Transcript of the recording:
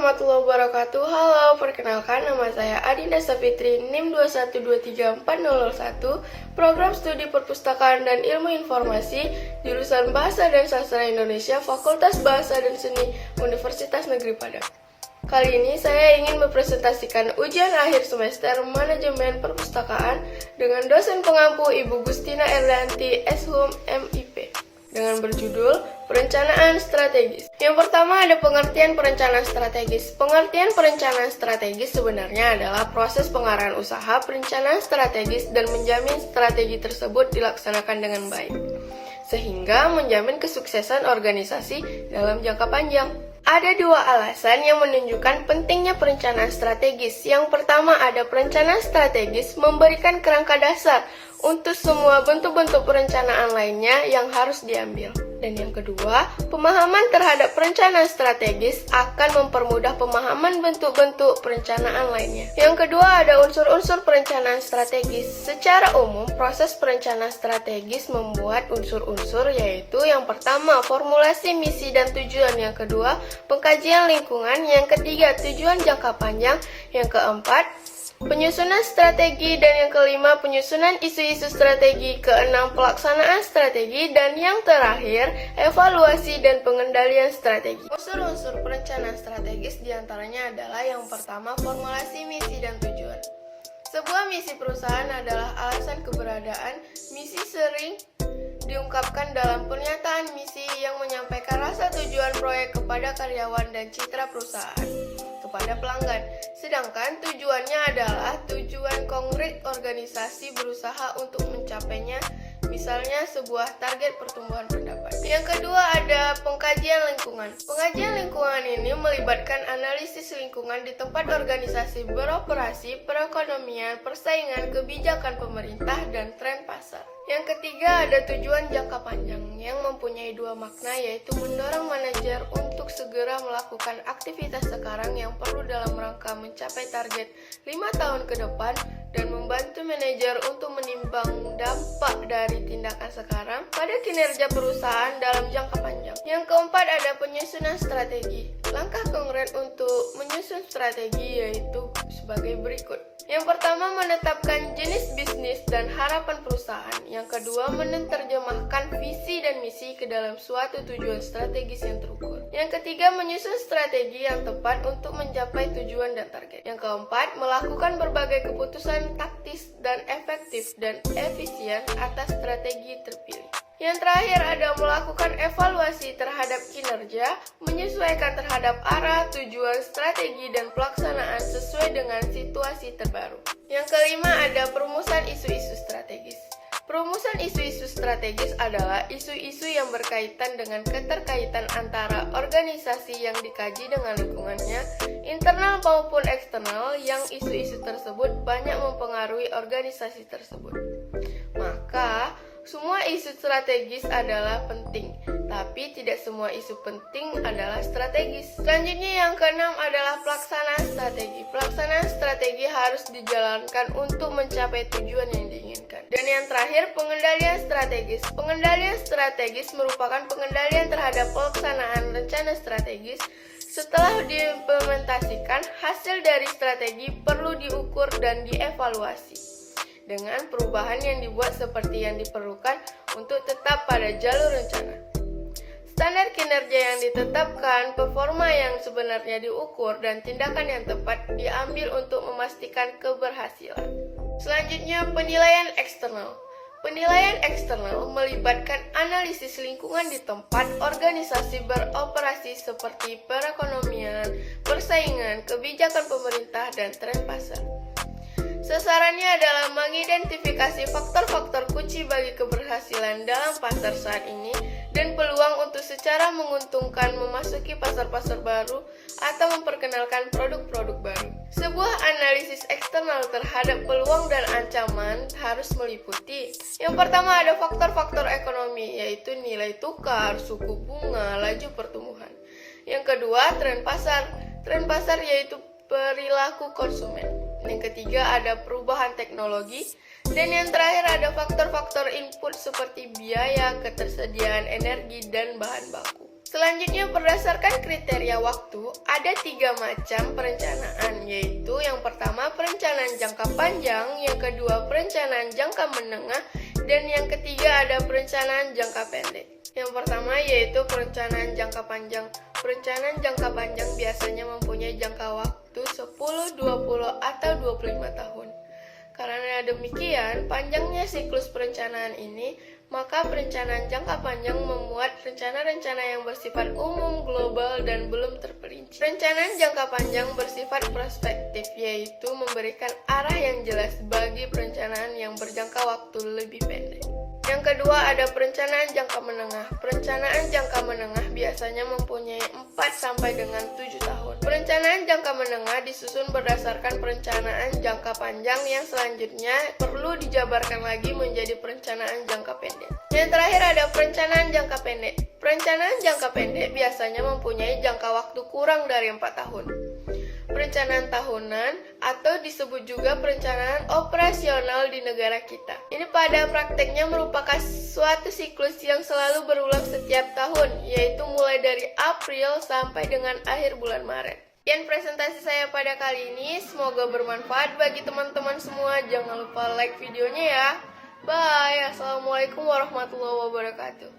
warahmatullahi wabarakatuh. Halo, perkenalkan nama saya Adinda Safitri, NIM 2123401, Program Studi Perpustakaan dan Ilmu Informasi, jurusan Bahasa dan Sastra Indonesia, Fakultas Bahasa dan Seni, Universitas Negeri Padang. Kali ini saya ingin mempresentasikan ujian akhir semester Manajemen Perpustakaan dengan dosen pengampu Ibu Gustina Erdanti, SHUM MIP, dengan berjudul Perencanaan Strategis. Yang pertama ada pengertian perencanaan strategis. Pengertian perencanaan strategis sebenarnya adalah proses pengarahan usaha, perencanaan strategis, dan menjamin strategi tersebut dilaksanakan dengan baik, sehingga menjamin kesuksesan organisasi dalam jangka panjang. Ada dua alasan yang menunjukkan pentingnya perencanaan strategis. Yang pertama ada perencanaan strategis memberikan kerangka dasar untuk semua bentuk-bentuk perencanaan lainnya yang harus diambil. Dan yang kedua, pemahaman terhadap perencanaan strategis akan mempermudah pemahaman bentuk-bentuk perencanaan lainnya. Yang kedua, ada unsur-unsur perencanaan strategis. Secara umum, proses perencanaan strategis membuat unsur-unsur yaitu yang pertama, formulasi misi dan tujuan. Yang kedua, pengkajian lingkungan. Yang ketiga, tujuan jangka panjang. Yang keempat, penyusunan strategi, dan yang kelima penyusunan isu-isu strategi, keenam pelaksanaan strategi, dan yang terakhir evaluasi dan pengendalian strategi. Unsur-unsur perencanaan strategis diantaranya adalah yang pertama formulasi misi dan tujuan. Sebuah misi perusahaan adalah alasan keberadaan. Misi sering diungkapkan dalam pernyataan misi yang menyampaikan rasa tujuan proyek kepada karyawan dan citra perusahaan kepada pelanggan. Sedangkan tujuannya adalah tujuan konkret organisasi berusaha untuk mencapainya, misalnya sebuah target pertumbuhan pendapat. Yang kedua ada pengkajian lingkungan. Pengkajian lingkungan ini melibatkan analisis lingkungan di tempat organisasi beroperasi, perekonomian, persaingan, kebijakan pemerintah, dan tren pasar. Yang ketiga ada tujuan jangka panjang yang mempunyai dua makna, yaitu mendorong manajer untuk segera melakukan aktivitas sekarang yang perlu dalam rangka mencapai target 5 tahun ke depan, dan membantu manajer untuk menimbang dampak dari tindakan sekarang pada kinerja perusahaan dalam jangka panjang. Yang keempat ada penyusunan strategi. Langkah konkret untuk menyusun strategi yaitu sebagai berikut. Yang pertama, menetapkan jenis bisnis dan harapan perusahaan. Yang kedua, menerjemahkan visi dan misi ke dalam suatu tujuan strategis yang terukur. Yang ketiga, menyusun strategi yang tepat untuk mencapai tujuan dan target. Yang keempat, melakukan berbagai keputusan taktis dan efektif dan efisien atas strategi terpilih. Yang terakhir ada melakukan evaluasi terhadap kinerja, menyesuaikan terhadap arah, tujuan, strategi, dan pelaksanaan sesuai dengan situasi terbaru. Yang kelima ada perumusan isu-isu strategis. Perumusan isu-isu strategis adalah isu-isu yang berkaitan dengan keterkaitan antara organisasi yang dikaji dengan lingkungannya, internal maupun eksternal, yang isu-isu tersebut banyak mempengaruhi organisasi tersebut. Maka, semua isu strategis adalah penting, tapi tidak semua isu penting adalah strategis. Selanjutnya yang keenam adalah pelaksanaan strategi. Pelaksanaan strategi harus dijalankan untuk mencapai tujuan yang diinginkan. Dan yang terakhir, pengendalian strategis. Pengendalian strategis merupakan pengendalian terhadap pelaksanaan rencana strategis. Setelah diimplementasikan, hasil dari strategi perlu diukur dan dievaluasi dengan perubahan yang dibuat seperti yang diperlukan untuk tetap pada jalur rencana. Standar kinerja yang ditetapkan, performa yang sebenarnya diukur, dan tindakan yang tepat diambil untuk memastikan keberhasilan. Selanjutnya, penilaian eksternal. Penilaian eksternal melibatkan analisis lingkungan di tempat organisasi beroperasi seperti perekonomian, persaingan, kebijakan pemerintah, dan tren pasar. Sasarannya adalah mengidentifikasi faktor-faktor kunci bagi keberhasilan dalam pasar saat ini dan peluang untuk secara menguntungkan memasuki pasar-pasar baru atau memperkenalkan produk-produk baru. Sebuah analisis eksternal terhadap peluang dan ancaman harus meliputi. Yang pertama ada faktor-faktor ekonomi, yaitu nilai tukar, suku bunga, laju pertumbuhan. Yang kedua, tren pasar. Tren pasar yaitu perilaku konsumen. Yang ketiga ada perubahan teknologi, dan yang terakhir ada faktor-faktor input seperti biaya, ketersediaan energi, dan bahan baku. Selanjutnya, berdasarkan kriteria waktu, ada 3 macam perencanaan, yaitu yang pertama perencanaan jangka panjang, yang kedua perencanaan jangka menengah, dan yang ketiga ada perencanaan jangka pendek. Yang pertama yaitu perencanaan jangka panjang. Perencanaan jangka panjang biasanya mempunyai jangka waktu 10, 20, atau 25 tahun. Karena demikian, panjangnya siklus perencanaan ini, maka perencanaan jangka panjang memuat rencana-rencana yang bersifat umum, global, dan belum terperinci. Perencanaan jangka panjang bersifat prospektif, yaitu memberikan arah yang jelas bagi perencanaan yang berjangka waktu lebih pendek. Yang kedua ada perencanaan jangka menengah. Perencanaan jangka menengah biasanya mempunyai 4 sampai dengan 7 tahun. Perencanaan jangka menengah disusun berdasarkan perencanaan jangka panjang yang selanjutnya perlu dijabarkan lagi menjadi perencanaan jangka pendek. Yang terakhir ada perencanaan jangka pendek. Perencanaan jangka pendek biasanya mempunyai jangka waktu kurang dari 4 tahun. Perencanaan tahunan atau disebut juga perencanaan operasional di negara kita. Ini pada prakteknya merupakan suatu siklus yang selalu berulang setiap tahun, yaitu mulai dari April sampai dengan akhir bulan Maret. Sekian presentasi saya pada kali ini, semoga bermanfaat bagi teman-teman semua. Jangan lupa like videonya ya. Bye, Assalamualaikum warahmatullahi wabarakatuh.